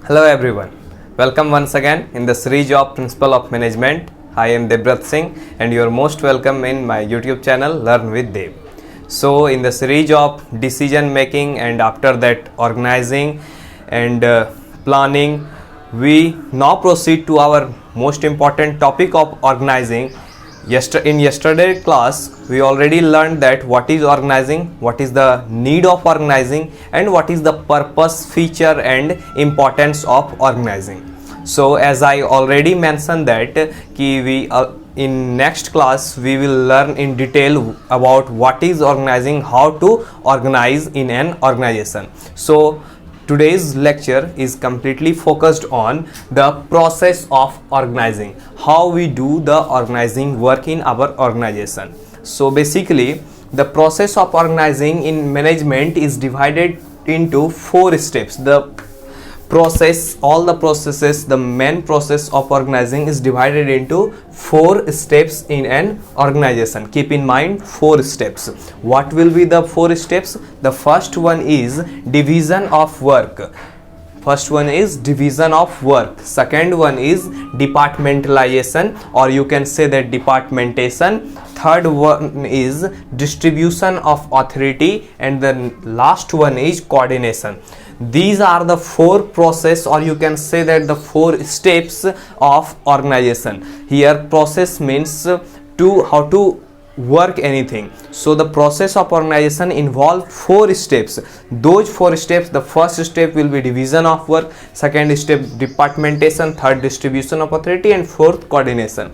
Hello everyone. Welcome once again in the Sri Job Principle of Management. I am Debrat Singh and you are most welcome in my YouTube channel Learn with Dev. So in the Sri Job decision making and after that organizing and planning, we now proceed to our most important topic of organizing. In yesterday class, we already learned that what is organizing, what is the need of organizing, and what is the purpose, feature, and importance of organizing. So, as I already mentioned that in next class we will learn in detail about what is organizing, how to organize in an organization. So, today's lecture is completely focused on the process of organizing, how we do the organizing work in our organization. So basically the process of organizing in management is divided into 4 steps. The main process of organizing is divided into 4 steps in an organization. Keep in mind 4 steps. What will be the 4 steps? The first one is division of work. Second one is departmentalization, or you can say that departmentation. Third one is distribution of authority, and the last one is coordination. These are the 4 process, or you can say that the 4 steps of organization. Here process means how to work anything. So the process of organization involves 4 steps. Those 4 steps, the first step will be division of work, second step departmentation, third distribution of authority, and fourth coordination.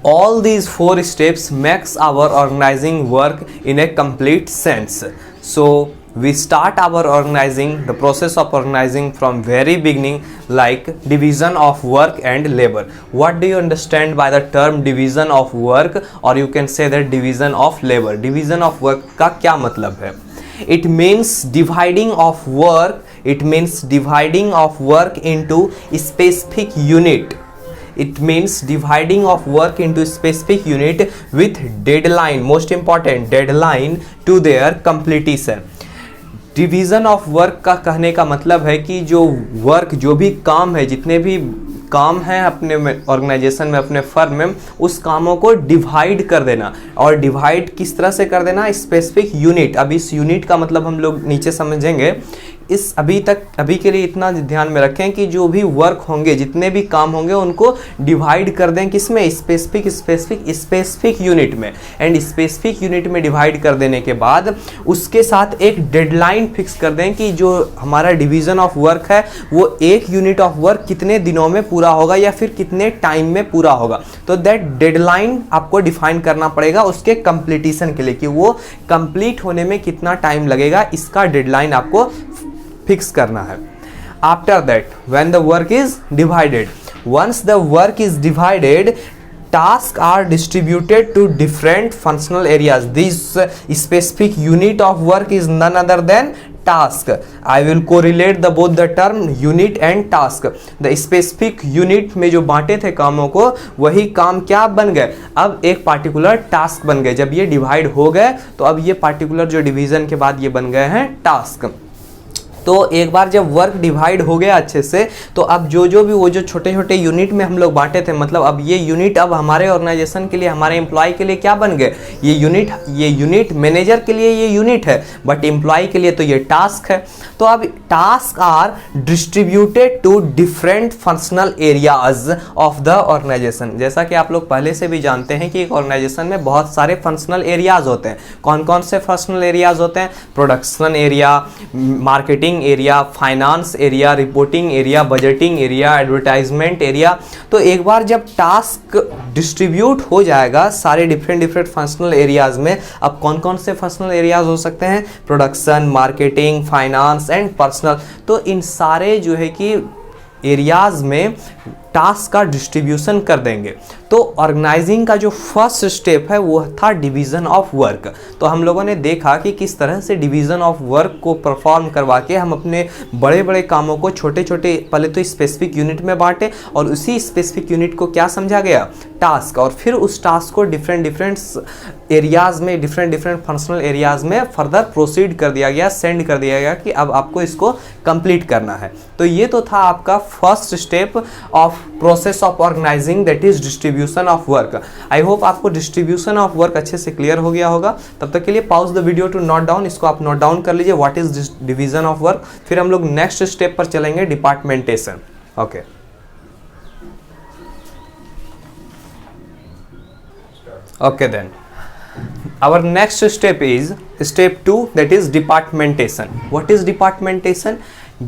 All these 4 steps makes our organizing work in a complete sense. So we start our organizing, the process of organizing from very beginning, like division of work and labor. What do you understand by the term division of work, or you can say that division of labor? Division of work का क्या मतलब है? It means dividing of work. It means dividing of work into specific unit. It means dividing of work into specific unit with deadline, most important deadline to their completion. Division of work का कहने का मतलब है कि जो भी काम है, जितने भी काम हैं अपने ऑर्गेनाइजेशन में, अपने फर्म में, उस कामों को डिवाइड कर देना. और डिवाइड किस तरह से कर देना? Specific unit. अब इस यूनिट का मतलब हम लोग नीचे समझेंगे. अभी के लिए इतना ध्यान में रखें कि जो भी वर्क होंगे, जितने भी काम होंगे, उनको डिवाइड कर दें किसमें? स्पेसिफिक यूनिट में. एंड स्पेसिफिक यूनिट में डिवाइड कर देने के बाद उसके साथ एक डेडलाइन फिक्स कर दें कि जो हमारा डिवीजन ऑफ वर्क है वो एक यूनिट ऑफ वर्क कितने दिनों में पूरा होगा या फिर कितने टाइम में पूरा होगा. तो दैट डेडलाइन आपको डिफाइन करना पड़ेगा उसके कंप्लीटिशन के लिए, कि वो कंप्लीट होने में कितना टाइम लगेगा, इसका डेडलाइन आपको फिक्स करना है. After that when the work is divided, once the work is divided, tasks are distributed to different functional areas. This specific unit of work is none other than task. I will correlate both the term unit and task. The specific unit में जो बांटे थे कामों को, वही काम क्या बन गए? अब एक पार्टिकुलर टास्क बन गए. जब ये डिवाइड हो गए तो अब ये पार्टिकुलर जो डिवीजन के बाद ये बन गए हैं टास्क. तो एक बार जब वर्क डिवाइड हो गया अच्छे से, तो अब जो भी वो जो छोटे छोटे यूनिट में हम लोग बांटे थे, मतलब अब ये यूनिट अब हमारे ऑर्गेनाइजेशन के लिए, हमारे एम्प्लॉय के लिए क्या बन गए? ये यूनिट मैनेजर के लिए ये यूनिट है, बट एम्प्लॉय के लिए तो ये टास्क है. तो अब tasks are distributed to different functional areas of the organisation. जैसा कि आप लोग पहले से भी जानते हैं कि एक ऑर्गेनाइजेशन में बहुत सारे फंक्शनल एरियाज होते हैं. कौन कौन से फंक्शनल एरियाज होते हैं? Production area, marketing area, finance area, reporting area, budgeting area, advertisement area. तो एक बार जब टास्क डिस्ट्रीब्यूट हो जाएगा सारे डिफरेंट फंक्शनल एरियाज में, अब कौन कौन से फंक्शनल एरियाज हो सकते हैं? Production, marketing, finance and personal. तो इन सारे जो है कि एरियाज में टास्क का डिस्ट्रीब्यूशन कर देंगे। तो ऑर्गेनाइजिंग का जो फर्स्ट स्टेप है वो था डिवीज़न ऑफ वर्क। तो हम लोगों ने देखा कि किस तरह से डिवीज़न ऑफ वर्क को परफॉर्म करवा के हम अपने बड़े बड़े कामों को छोटे छोटे पहले तो स्पेसिफिक यूनिट में बांटे, और उसी स्पेसिफिक यूनिट को क्या समझा गया, टास्क, और फिर उस टास्क को डिफरेंट एरियाज़ में, डिफरेंट फंक्शनल एरियाज़ में फर्दर प्रोसीड कर दिया गया, सेंड कर दिया गया कि अब आपको इसको कंप्लीट करना है। तो ये तो था आपका first step of process of organising, that is distribution of work. I hope आपको डिस्ट्रीब्यूशन ऑफ वर्क अच्छे से क्लियर हो गया होगा। तब तक के लिए pause the video to note down, इसको आप नोट डाउन कर लीजिए what is division of work. फिर हम लोग नेक्स्ट स्टेप पर चलेंगे, departmentation. Okay, okay then our next step is step 2, that is departmentation. What is departmentation?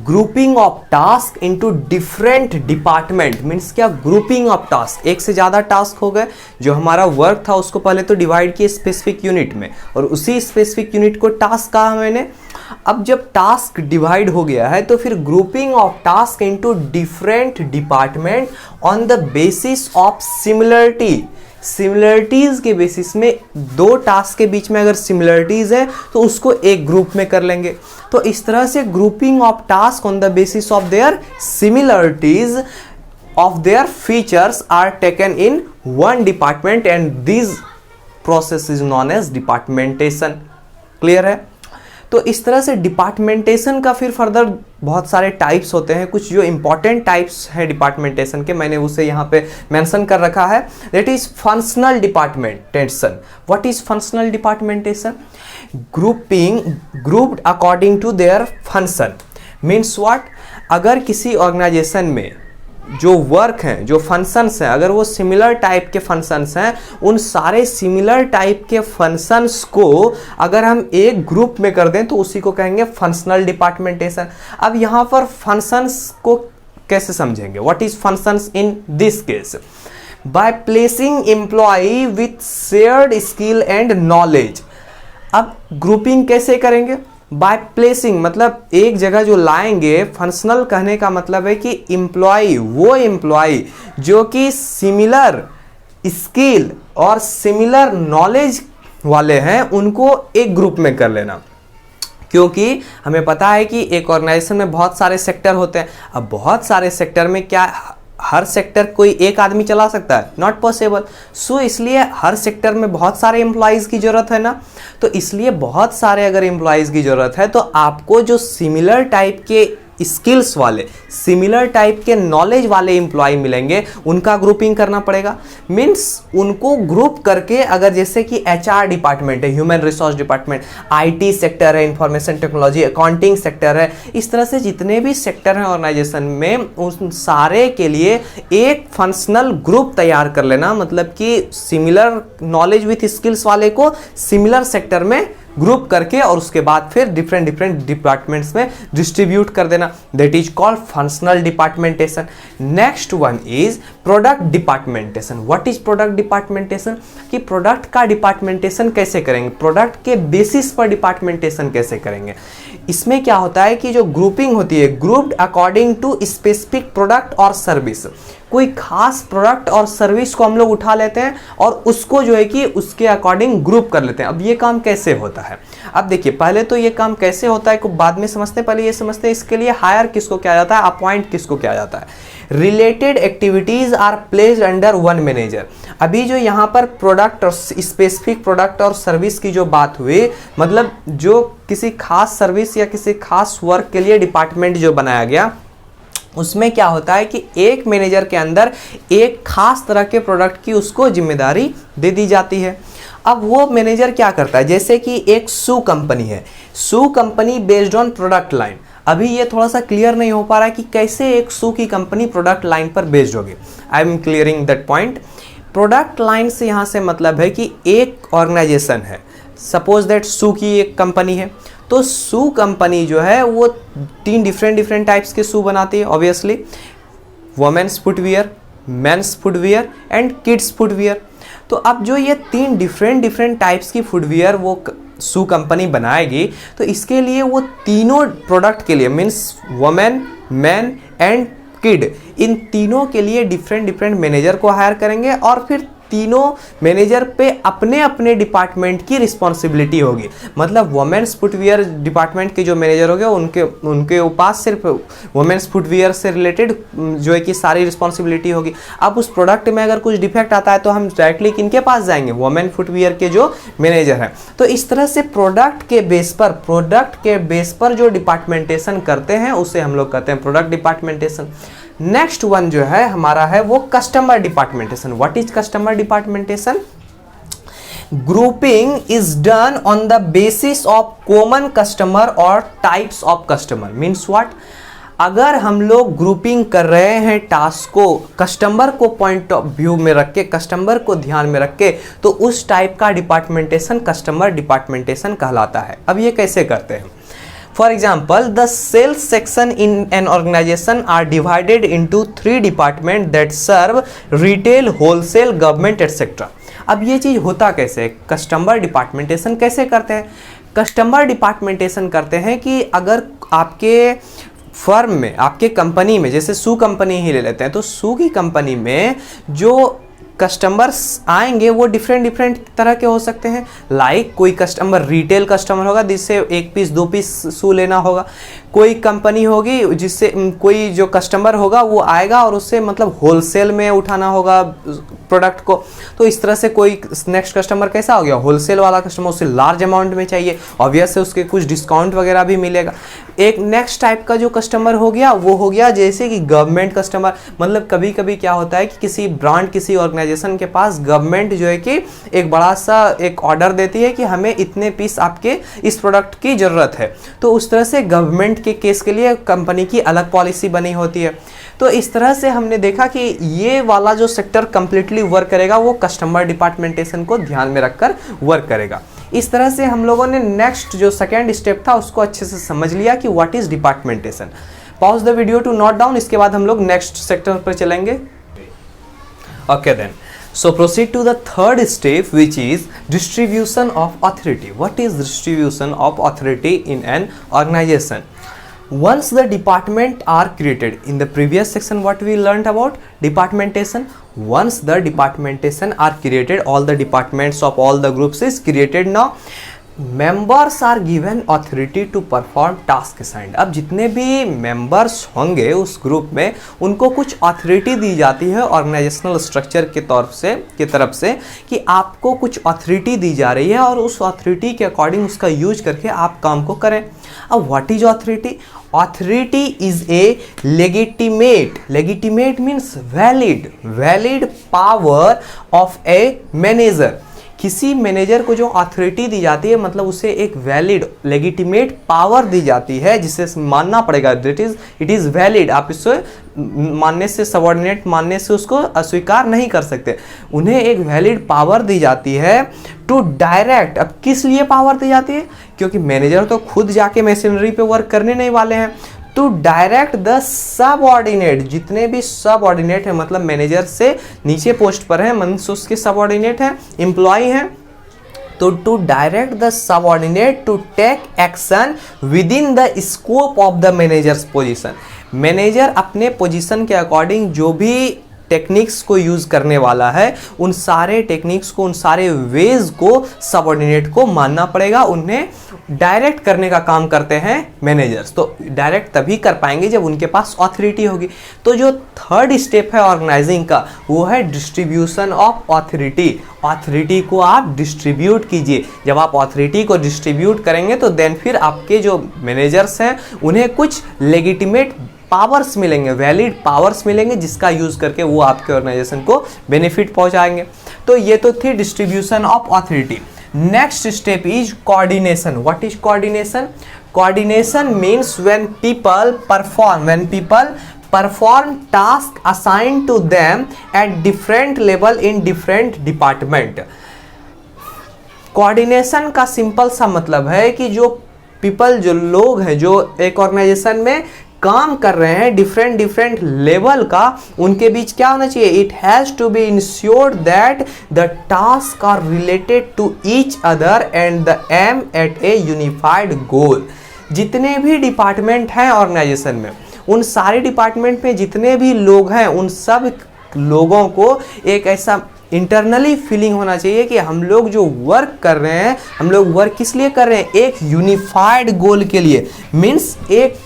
Grouping of task into different department. Means क्या, grouping of task, एक से ज़्यादा task हो गए, जो हमारा वर्क था उसको पहले तो डिवाइड किए स्पेसिफिक यूनिट में, और उसी स्पेसिफिक यूनिट को टास्क कहा मैंने। अब जब टास्क डिवाइड हो गया है तो फिर grouping of task into different department on the basis of similarity. Similarities के बेसिस में, दो टास्क के बीच में अगर सिमिलरिटीज है तो उसको एक ग्रुप में कर लेंगे। तो इस तरह से grouping of task on the basis of their similarities of their features are taken in one department, and this process is known as departmentation. Clear है? तो इस तरह से डिपार्टमेंटेशन का फिर फर्दर बहुत सारे टाइप्स होते हैं। कुछ जो इंपॉर्टेंट टाइप्स हैं डिपार्टमेंटेशन के, मैंने उसे यहाँ पे मेंशन कर रखा है। That is functional departmentation. What is functional departmentation? Grouped according to their function. Means what? अगर किसी ऑर्गेनाइजेशन में जो वर्क हैं, जो फंक्शंस हैं, अगर वो सिमिलर टाइप के फंक्शंस हैं, उन सारे सिमिलर टाइप के फंक्शंस को अगर हम एक ग्रुप में कर दें तो उसी को कहेंगे फंक्शनल डिपार्टमेंटेशन। अब यहाँ पर फंक्शंस को कैसे समझेंगे? What is functions in this case? By placing employ with shared skill and knowledge. अब ग्रुपिंग कैसे करेंगे? बाय प्लेसिंग, मतलब एक जगह जो लाएंगे। फंक्शनल कहने का मतलब है कि एम्प्लॉय, वो एम्प्लॉय जो कि सिमिलर स्किल और सिमिलर नॉलेज वाले हैं, उनको एक ग्रुप में कर लेना। क्योंकि हमें पता है कि एक ऑर्गेनाइजेशन में बहुत सारे सेक्टर होते हैं। अब बहुत सारे सेक्टर में क्या हर सेक्टर कोई एक आदमी चला सकता है? Not possible. सो इसलिए हर सेक्टर में बहुत सारे एम्प्लॉयज़ की ज़रूरत है ना। तो इसलिए बहुत सारे अगर एम्प्लॉयज़ की ज़रूरत है तो आपको जो सिमिलर टाइप के स्किल्स वाले, सिमिलर टाइप के नॉलेज वाले एम्प्लॉय मिलेंगे, उनका ग्रुपिंग करना पड़ेगा। मीन्स उनको ग्रुप करके, अगर जैसे कि एचआर डिपार्टमेंट है, human resource department, IT sector है, इंफॉर्मेशन टेक्नोलॉजी, अकाउंटिंग सेक्टर है, इस तरह से जितने भी सेक्टर हैं ऑर्गेनाइजेशन में, उन सारे के लिए एक फंक्शनल ग्रुप तैयार कर लेना। मतलब कि सिमिलर नॉलेज विथ स्किल्स वाले को सिमिलर सेक्टर में ग्रुप करके और उसके बाद फिर डिफरेंट डिपार्टमेंट्स में डिस्ट्रीब्यूट कर देना। That is called functional departmentation. Next one is product departmentation. What is product departmentation? कि प्रोडक्ट का डिपार्टमेंटेशन कैसे करेंगे, प्रोडक्ट के बेसिस पर डिपार्टमेंटेशन कैसे करेंगे। इसमें क्या होता है कि जो ग्रुपिंग होती है, grouped according to specific product और सर्विस। कोई खास प्रोडक्ट और सर्विस को हम लोग उठा लेते हैं और उसको जो है कि उसके अकॉर्डिंग ग्रुप कर लेते हैं। अब ये काम कैसे होता है? अब देखिए, पहले तो ये काम कैसे होता है को बाद में समझते हैं, पहले ये समझते हैं इसके लिए हायर किसको किया जाता है, अपॉइंट किसको किया जाता है। Related activities are placed under one manager. अभी जो यहाँ पर प्रोडक्ट और स्पेसिफिक प्रोडक्ट और सर्विस की जो बात हुई, मतलब जो किसी खास सर्विस या किसी खास वर्क के लिए डिपार्टमेंट जो बनाया गया, उसमें क्या होता है कि एक मैनेजर के अंदर एक खास तरह के प्रोडक्ट की उसको जिम्मेदारी दे दी जाती है। अब वो मैनेजर क्या करता है, जैसे कि एक शू कंपनी है, shoe company based on product line. अभी ये थोड़ा सा क्लियर नहीं हो पा रहा है कि कैसे एक शू की कंपनी प्रोडक्ट लाइन पर बेस्ड होगी। I am clearing that point. Product line से यहाँ से मतलब है कि एक ऑर्गेनाइजेशन है, सपोज दैट शू की एक कंपनी है, तो शू कंपनी जो है वो 3 डिफरेंट टाइप्स के शू बनाती है। Obviously women's footwear, men's footwear and kids footwear. तो अब जो ये 3 डिफरेंट टाइप्स की फुटवियर वो शू कंपनी बनाएगी, तो इसके लिए वो तीनों प्रोडक्ट के लिए, means women, man and kid, इन तीनों के लिए डिफरेंट डिफरेंट मैनेजर को हायर करेंगे और फिर तीनों मैनेजर पे अपने अपने डिपार्टमेंट की रिस्पॉन्सिबिलिटी होगी। मतलब वुमेन्स फुटवियर डिपार्टमेंट के जो मैनेजर हो गए उनके पास सिर्फ वुमेन्स फुटवियर से रिलेटेड जो है कि सारी रिस्पॉन्सिबिलिटी होगी। अब उस प्रोडक्ट में अगर कुछ डिफेक्ट आता है तो हम डायरेक्टली किनके पास जाएंगे, वुमेन फुटवियर के जो मैनेजर हैं। तो इस तरह से प्रोडक्ट के बेस पर जो डिपार्टमेंटेशन करते हैं उसे हम लोग कहते हैं प्रोडक्ट डिपार्टमेंटेशन। नेक्स्ट वन जो है हमारा है वो customer departmentation. What is customer departmentation? Grouping is done on the basis of common customer और types of customer. Means what? अगर हम लोग ग्रुपिंग कर रहे हैं टास्क को कस्टमर को पॉइंट ऑफ व्यू में रख के, कस्टमर को ध्यान में रख के, तो उस टाइप का डिपार्टमेंटेशन कस्टमर डिपार्टमेंटेशन कहलाता है। अब ये कैसे करते हैं? For example, the sales section in an organization are divided into 3 departments that serve retail, wholesale, government, etc. अब ये चीज होता कैसे? कस्टमर डिपार्टमेंटेशन कैसे करते हैं? कस्टमर डिपार्टमेंटेशन करते हैं कि अगर आपके फर्म में, आपके कंपनी में, जैसे सू कंपनी ही ले लेते हैं, तो सू की कंपनी में जो कस्टमर्स आएंगे वो डिफरेंट तरह के हो सकते हैं। लाइक कोई कस्टमर रिटेल कस्टमर होगा जिससे 1 पीस 2 पीस सू लेना होगा। कोई कंपनी होगी जिससे कोई जो कस्टमर होगा वो आएगा और उससे मतलब होलसेल में उठाना होगा प्रोडक्ट को। तो इस तरह से कोई नेक्स्ट कस्टमर कैसा हो गया, होलसेल वाला कस्टमर, उससे लार्ज अमाउंट में चाहिए, ऑब्वियस है उसके कुछ डिस्काउंट वगैरह भी मिलेगा। एक नेक्स्ट टाइप का जो कस्टमर हो गया वो हो गया जैसे कि गवर्नमेंट कस्टमर। मतलब कभी कभी क्या होता है कि किसी ब्रांड, किसी ऑर्गेनाइजेशन के पास गवर्नमेंट जो है कि एक बड़ा सा एक ऑर्डर देती है कि हमें इतने पीस आपके इस प्रोडक्ट की ज़रूरत है। तो उस तरह से गवर्नमेंट के केस के लिए कंपनी की अलग पॉलिसी बनी होती है। तो इस तरह से हमने देखा कि ये वाला जो सेक्टर कंप्लीटली वर्क करेगा वो कस्टमर डिपार्टमेंटेशन को ध्यान में रखकर वर्क करेगा। इस तरह से हम लोगों ने नेक्स्ट जो सेकेंड स्टेप था उसको अच्छे से समझ लिया कि what is departmentation. Pause the video to note down, इसके बाद हम लोग नेक्स्ट सेक्टर पर चलेंगे। Okay then, so proceed to the third step, which is distribution of authority. What is distribution of authority in an organization? Once the department are created, in the previous section what we learned about departmentation, once the departmentation are created, all the departments of all the groups is created now, members are given authority to perform task assigned. अब जितने भी members होंगे उस group में उनको कुछ authority दी जाती है ऑर्गेनाइजेशनल स्ट्रक्चर के तरफ से कि आपको कुछ अथॉरिटी दी जा रही है और उस अथॉरिटी के अकॉर्डिंग उसका यूज करके आप काम को करें। अब what is authority? Authority is a legitimate means valid power of a manager. किसी मैनेजर को जो अथॉरिटी दी जाती है मतलब उसे एक वैलिड लेजिटिमेट पावर दी जाती है जिसे मानना पड़ेगा। It is valid. आप इससे मानने से, सबऑर्डिनेट मानने से उसको अस्वीकार नहीं कर सकते। उन्हें एक वैलिड पावर दी जाती है टू डायरेक्ट। अब किस लिए पावर दी जाती है? क्योंकि मैनेजर तो खुद जाके मशीनरी पे वर्क करने नहीं वाले हैं। टू डायरेक्ट द सबऑर्डिनेट, जितने भी सबऑर्डिनेट है मतलब मैनेजर से नीचे पोस्ट पर है, मतलब उसके सबऑर्डिनेट हैं, एम्प्लॉय हैं, तो to direct the subordinate to take action within the scope of the manager's position. Manager अपने पोजीशन के अकॉर्डिंग जो भी टेक्निक्स को यूज करने वाला है उन सारे टेक्निक्स को, उन सारे वेज को सबऑर्डिनेट को मानना पड़ेगा। उन्हें डायरेक्ट करने का काम करते हैं मैनेजर्स। तो डायरेक्ट तभी कर पाएंगे जब उनके पास ऑथोरिटी होगी। तो जो थर्ड स्टेप है ऑर्गेनाइजिंग का वो है डिस्ट्रीब्यूशन ऑफ ऑथोरिटी। ऑथोरिटी को आप डिस्ट्रीब्यूट कीजिए। जब आप ऑथोरिटी को डिस्ट्रीब्यूट करेंगे तो देन फिर आपके जो मैनेजर्स हैं उन्हें कुछ लेजिटिमेट पावर्स मिलेंगे, वैलिड पावर्स मिलेंगे जिसका यूज करके वो आपके ऑर्गेनाइजेशन को बेनिफिट पहुंचाएंगे। तो ये तो थी distribution of authority. Next step is coordination. What is coordination? Coordination means when people perform task assigned to them at different level in different department. Coordination का सिंपल सा मतलब है कि जो पीपल, जो लोग हैं जो एक ऑर्गेनाइजेशन में काम कर रहे हैं डिफरेंट लेवल का, उनके बीच क्या होना चाहिए? It has to be ensured that the task are related to each other and they aim at a unified goal. जितने भी डिपार्टमेंट हैं ऑर्गेनाइजेशन में उन सारे डिपार्टमेंट में जितने भी लोग हैं उन सब लोगों को एक ऐसा इंटरनली फीलिंग होना चाहिए कि हम लोग जो वर्क कर रहे हैं, हम लोग वर्क किस लिए कर रहे हैं, एक यूनिफाइड गोल के लिए। मीन्स एक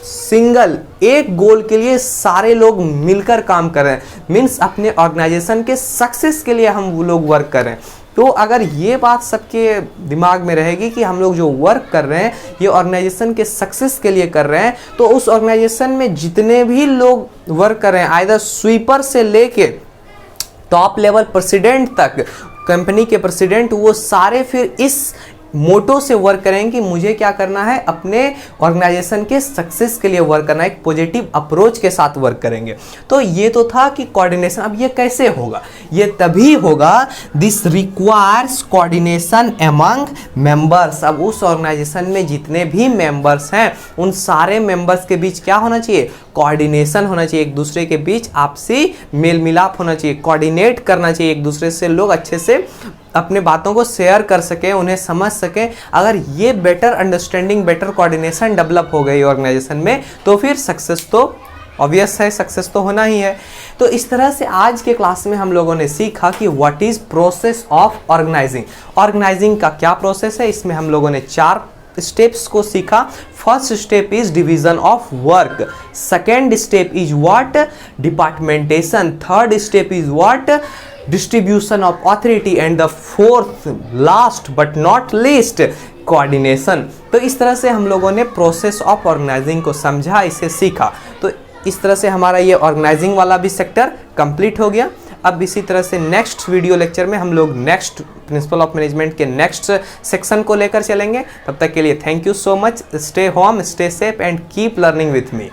सिंगल एक गोल के लिए सारे लोग मिलकर काम कर रहे हैं, मीन्स अपने ऑर्गेनाइजेशन के सक्सेस के लिए हम वो लोग वर्क कर रहे हैं। तो अगर ये बात सबके दिमाग में रहेगी कि हम लोग जो वर्क कर रहे हैं ये ऑर्गेनाइजेशन के सक्सेस के लिए कर रहे हैं, तो उस ऑर्गेनाइजेशन में जितने भी लोग वर्क कर रहे हैं, आइदर स्वीपर से लेके टॉप लेवल प्रेसिडेंट तक, कंपनी के प्रेसिडेंट, वो सारे फिर इस मोटो से वर्क करेंगे कि मुझे क्या करना है, अपने ऑर्गेनाइजेशन के सक्सेस के लिए वर्क करना है, एक पॉजिटिव अप्रोच के साथ वर्क करेंगे। तो ये तो था कि कोऑर्डिनेशन। अब ये कैसे होगा, ये तभी होगा, this requires coordination among members. अब उस ऑर्गेनाइजेशन में जितने भी मेंबर्स हैं उन सारे मेंबर्स के बीच क्या होना चाहिए, कोऑर्डिनेशन होना चाहिए, एक दूसरे के बीच आपसी मेल मिलाप होना चाहिए, कोऑर्डिनेट करना चाहिए एक दूसरे से, लोग अच्छे से अपने बातों को शेयर कर सकें, उन्हें समझ सकें। अगर ये better understanding, better coordination develop हो गई ऑर्गेनाइजेशन में, तो फिर सक्सेस तो ऑब्वियस है, सक्सेस तो होना ही है। तो इस तरह से आज के क्लास में हम लोगों ने सीखा कि what is process of organising. Organising का क्या प्रोसेस है, इसमें हम लोगों ने 4 स्टेप्स को सीखा। First step is division of work, second step is what, departmentation, third step is what, distribution of authority, and the fourth last but not least coordination। तो इस तरह से हम लोगों ने प्रोसेस ऑफ ऑर्गेनाइजिंग को समझा, इसे सीखा। तो इस तरह से हमारा ये ऑर्गेनाइजिंग वाला भी सेक्टर कंप्लीट हो गया। अब इसी तरह से नेक्स्ट वीडियो लेक्चर में हम लोग नेक्स्ट प्रिंसिपल ऑफ मैनेजमेंट के नेक्स्ट सेक्शन को लेकर चलेंगे। तब तक के लिए thank you so much. Stay home, stay safe and keep learning with me.